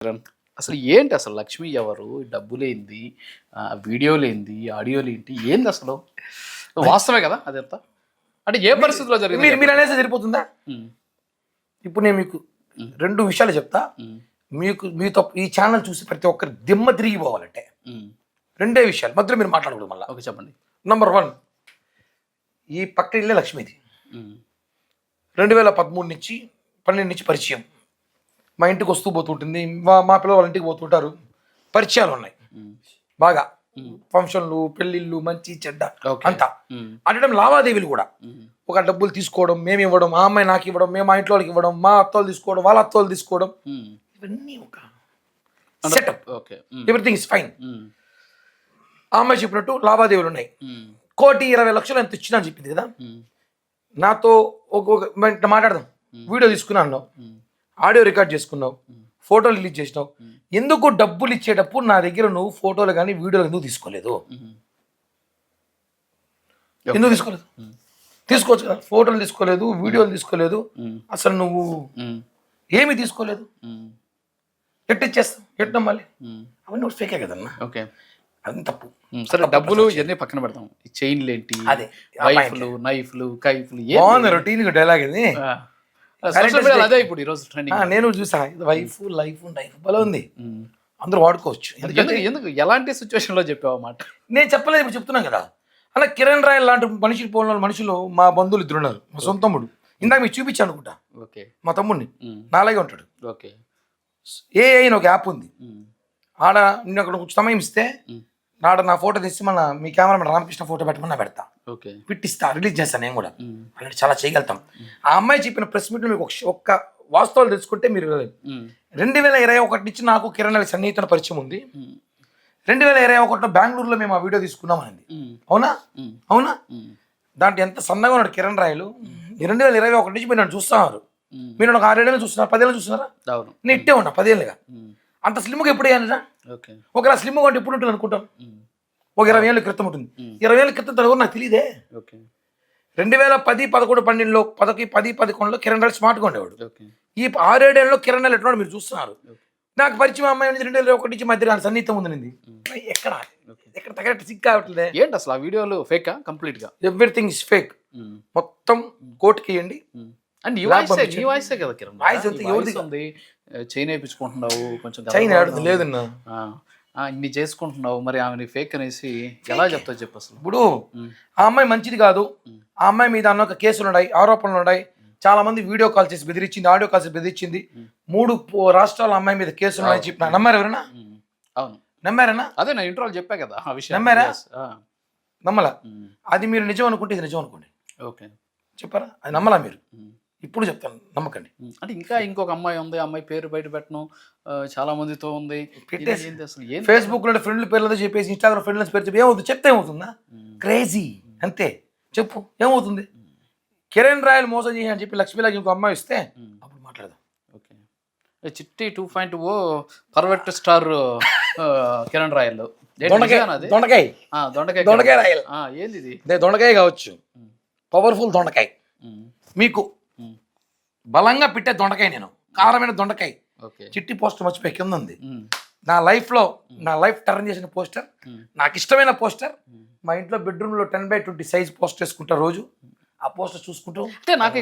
అసలు ఏంటి అసలు లక్ష్మి ఎవరు? డబ్బులేంది? వీడియోలేంది? ఆడియోలేంటి? ఏంది అసలు? వాస్తవమే కదా అదంతా? అంటే ఏ పరిస్థితిలో జరిగింది? మీరు అనేసి సరిపోతుందా? ఇప్పుడు నేను మీకు 2 విషయాలు చెప్తా. మీతో ఈ ఛానల్ చూసి ప్రతి ఒక్కరు దిమ్మ తిరిగిపోవాలంటే 2 విషయాలు మధ్యలో మీరు మాట్లాడకూడదు. మళ్ళీ ఓకే, చెప్పండి. నంబర్ 1, ఈ పక్క ఇల్లే లక్ష్మిది. 2013 నుంచి 12 నుంచి పరిచయం. మా ఇంటికి వస్తూ పోతుంటుంది, మా పిల్లలు వాళ్ళ ఇంటికి పోతుంటారు. పరిచయాలు ఉన్నాయి బాగా, ఫంక్షన్లు, పెళ్ళిళ్ళు, మంచి చెడ్డ అంతా. అంటే లావాదేవీలు కూడా, ఒక డబ్బులు తీసుకోవడం, మేము ఇవ్వడం, ఆ అమ్మాయి నాకు ఇవ్వడం, మేము మా ఇంట్లో వాళ్ళకి ఇవ్వడం, మా అత్తోళ్ళు తీసుకోవడం, వాళ్ళ అత్తోళ్ళు తీసుకోవడం, ఇవన్నీ ఒక సెటప్. Everything is fine. ఆ అమ్మాయి చెప్పినట్టు లావాదేవీలు ఉన్నాయి. 1,20,00,000 ఎంత ఇచ్చినా అని చెప్పింది కదా. నాతో ఒక మాట్లాడదాం, వీడియో తీసుకున్నాను, ఆడియో రికార్డ్ చేసుకున్నావు, ఫోటోలు రిలీజ్ చేసినావు. ఎందుకు డబ్బులు ఇచ్చేటప్పుడు నా దగ్గర నువ్వు ఫోటోలు కానీ వీడియోలు ఎందుకు తీసుకోలేదు? ఎందుకు తీసుకోలేదు? తీసుకోవచ్చు కదా. ఫోటోలు తీసుకోలేదు, వీడియోలు తీసుకోలేదు, అసలు నువ్వు ఏమి తీసుకోలేదు. ఎట్టిచ్చేస్తావు? ఎట్లా మళ్ళీ అవన్నీ ఒకటి ఫేకే కదన్నా. ఓకే, అది తప్పు. సరే, డబ్బులు ఇవన్నీ పక్కన పెడతాం. ఈ చైన్లు ఏంటి, అదే వైఫ్లు, నైఫ్లు, కైఫ్లు, బాగుంది రొటీన్ డైలాగ్ ఇది. అదే ఇప్పుడు ఈరోజు ట్రెండింగ్. నేను చూసా, వైఫ్ లైఫ్ భలే ఉంది, అందరూ వాడుకోవచ్చు. ఎందుకు ఎలాంటి సిచ్యువేషన్ లో చెప్పావు మాట? నేను చెప్పలేదు, ఇప్పుడు చెప్తున్నాను కదా. అలా కిరణ్ రాయల్ లాంటి మనుషులు పోలిన మనుషులు మా బంధువులు 2 ఉన్నారు. మా సొంత తమ్ముడు, ఇందాక మీకు చూపించాను అనుకుంటా. ఓకే, మా తమ్ముడిని నాలాగే ఉంటాడు. ఓకే, అని ఒక యాప్ ఉంది. ఆడ నేను అక్కడ కొంచెం సమయం ఇస్తే నాడ నా ఫోటో తీసి మన మీ కెమెరామెన్ రామకృష్ణ ఫోటో పెట్టమని పెడతా, పెట్టిస్తా, రిలీజ్ చేస్తాను. నేను కూడా అలాంటి చాలా చేయగలుగుతాం. ఆ అమ్మాయి చెప్పిన ప్రెస్ మీట్లో మీకు ఒక్క వాస్తవాలు తెలుసుకుంటే మీరు 2021 నుంచి నాకు కిరణ్ రాయల్ సన్నిహితుల పరిచయం ఉంది. 2021లో బెంగళూరులో మేము ఆ వీడియో తీసుకున్నాం అనింది. అవునా? అవునా? దాంట్లో ఎంత సన్నగా ఉన్నాడు కిరణ్ రాయలు. 2021 నుంచి మీరు నన్ను చూస్తున్నారు. మీరు నాకు 6 ఏళ్ళు చూస్తున్నారు, 10 ఏళ్ళు చూస్తున్నారా? నేను ఇట్టే ఉన్నా 10 ఏళ్ళుగా. అంత స్లిమ్గా ఎప్పుడు అయ్యాను? ఒకవేళ స్లిమ్గా ఉంటే ఎప్పుడు ఉంటుంది అనుకుంటాం? ఒక 20 ఏళ్ళ క్రితం ఉంటుంది. 20 ఏళ్ళ క్రితం తన నాకు తెలియదే. 2010, 11, 12లో 10, 11లో కిరణ్ రాయల్ స్మార్ట్గా ఉండేవాడు. ఈ 6-7 ఏళ్ళలో కిరణ్ రాయల్ ఎట్లా మీరు చూస్తున్నారు. నాకు పరిచయం అమ్మాయి 2021 నుంచి మధ్య సన్నిహితం ఉందండి. ఎక్కడ తగ్గట్టు సిక్ కావట్లే. ఏంటి అసలు ఆ వీడియోలు ఫేకా? కంప్లీట్ గా ఎవ్రీథింగ్ ఇస్ ఫేక్. మొత్తం కోర్టుకి ఇవ్వండి. అండ్ నీ వాయిసే కదా కిరణ్. వాయిస్ అంతా ఎవరిది ఉంది? చైన్ వేయించుకుంటున్నావు, కొంచెం చైన్ లేదన్నా, ఇన్ని చేసుకుంటున్నావు, మరి ఆమె ఫేక్ అనేసి ఎలా చెప్తావు చెప్పు అసలు. ఇప్పుడు ఆ అమ్మాయి మంచిది కాదు, ఆ అమ్మాయి మీద అన్న కేసులు ఉన్నాయి, ఆరోపణలు ఉన్నాయి. చాలా మంది వీడియో కాల్ చేసి బెదిరించింది, ఆడియో కాల్ చేసి బెదిరించింది. 3 రాష్ట్రాల అమ్మాయి మీద కేసులు ఉన్నాయని చెప్పిన. నమ్మారు ఎవరైనా? అవును, నమ్మారన్నా? అదే నా ఇంట్రోల్ చెప్పా కదా ఆ విషయం. నమ్మారా? నమ్మలా. అది మీరు నిజం అనుకుంటే ఇది నిజం అనుకోండి. ఓకే, చెప్పారా? అది నమ్మలా మీరు? ఇప్పుడు చెప్తాను, నమ్మకండి. అంటే ఇంకా ఇంకొక అమ్మాయి ఉంది, అమ్మాయి పేరు బయట పెట్టను, చాలా మందితో ఉంది. ఫేస్బుక్ లో ఫ్రెండ్ల పేర్లతో చెప్పేసి, ఇన్స్టాగ్రామ్ ఫ్రెండ్ల పేరు చెప్పి ఏమవుతుంది? చెప్తే ఏమవుతుందా? క్రేజీ అంతే. చెప్పు ఏమవుతుంది? కిరణ్ రాయల్ మోసం చేసి అని చెప్పి లక్ష్మీలాగా ఇంకో అమ్మాయి ఇస్తే అప్పుడు మాట్లాడదాం. ఓకే, చిట్టి 2.0 పర్వెట్ స్టార్ కిరణ్ రాయల్. దొండకాయ రాయల్ ఏంది ఇది? దొండకాయ కావచ్చు, పవర్ఫుల్ దొండకాయ. మీకు బలంగా పెట్టే దొండకాయ, నేను కారమైన దొండకాయ. చిట్టి పోస్టర్ మర్చిపోయి కింద ఉంది. నా లైఫ్ టర్న్ చేసిన పోస్టర్, నాకు ఇష్టమైన పోస్టర్. మా ఇంట్లో బెడ్రూమ్ లో 10x20 సైజ్ పోస్టర్ వేసుకుంటా రోజు. ఆ పోస్టర్ చూసుకుంటూ. అంటే నాకు